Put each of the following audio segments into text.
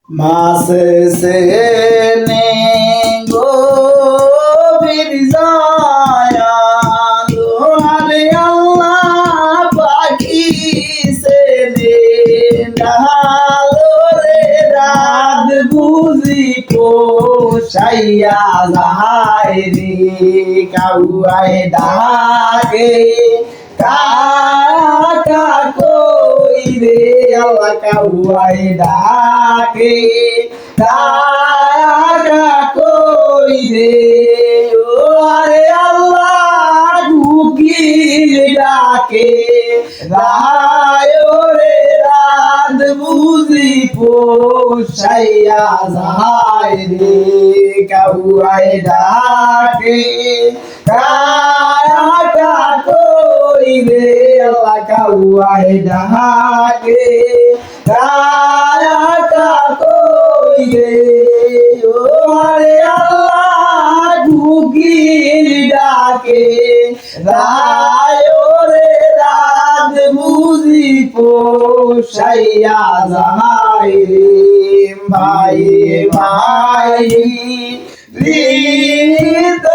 মাসে সে নে গভীর জায়া লোহারে আল্লাহ পাখি সে নে ডালো রে রাত বুঝি পোষাইয়া যায় রে কাউয়ায় ডাকে কাকা কই রে আল্লাহ কাউয়ায় ডাকে কাকা কই রে ও আরে আল্লাহ গুকিল ডাকে রায় রে রাত বুঝি পোষাইয়া যায় রে কাউয়ায় ডাকে কাকা কই রে আল্লাহ কাউয়ায় ডাকে কাকা কই রে ও আরে আল্লাহ গুকিল ডাকে রায় রে রাত বুঝি পোষাইয়া যায় রে ভাই ভাই রিত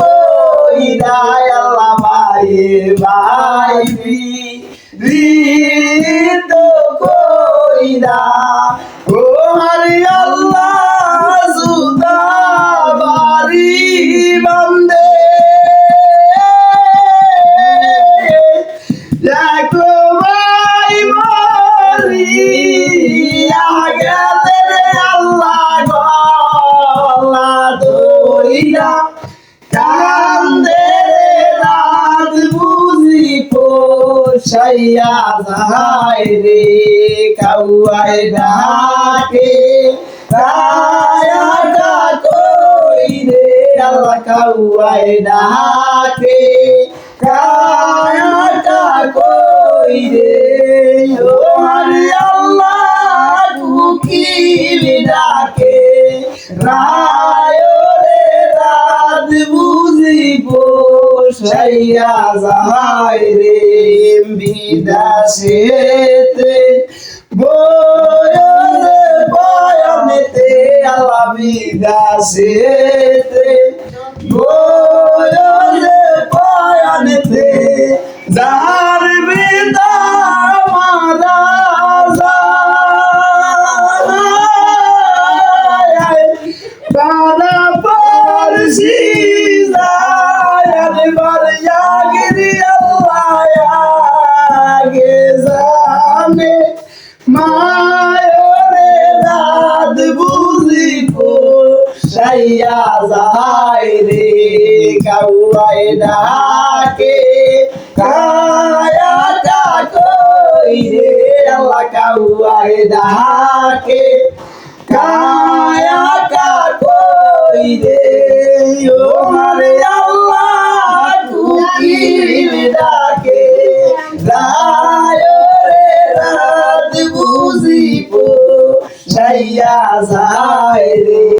কই রায় আল্লাহ ভাই ভাই রিত কই রা ও হরি আল্লাহ সুদা বাড়ি বন্দে দেখো ভাই মারি আগে আল্লাহ গলা দইরা কান্দে রাত বুঝি পোষাইয়া যায় রে কাউয়ায় ডাকে কাকা কই রে আল্লাহ কাউয়ায় ডাকে কাকা কই রে ও হরি আল্লাহ গুকিল ডাকে রায় রে রাত বুঝি পোষাইয়া যায় রে বিদাসেতে বয়সে বয়ানেতে আল্লাহ বিদাসেতে বয়সে বয়ানেতে যার বিদা মারা যায় বানা পারসি যায় বার জাগরি আল্লাহ আগে জানে মায়রে রাত বুঝি পোষাইয়া যায় রে কাউয়ায় ডাকে কাকা কই রে আল্লাহ কাউয়ায় ডাকে কাকা কই রে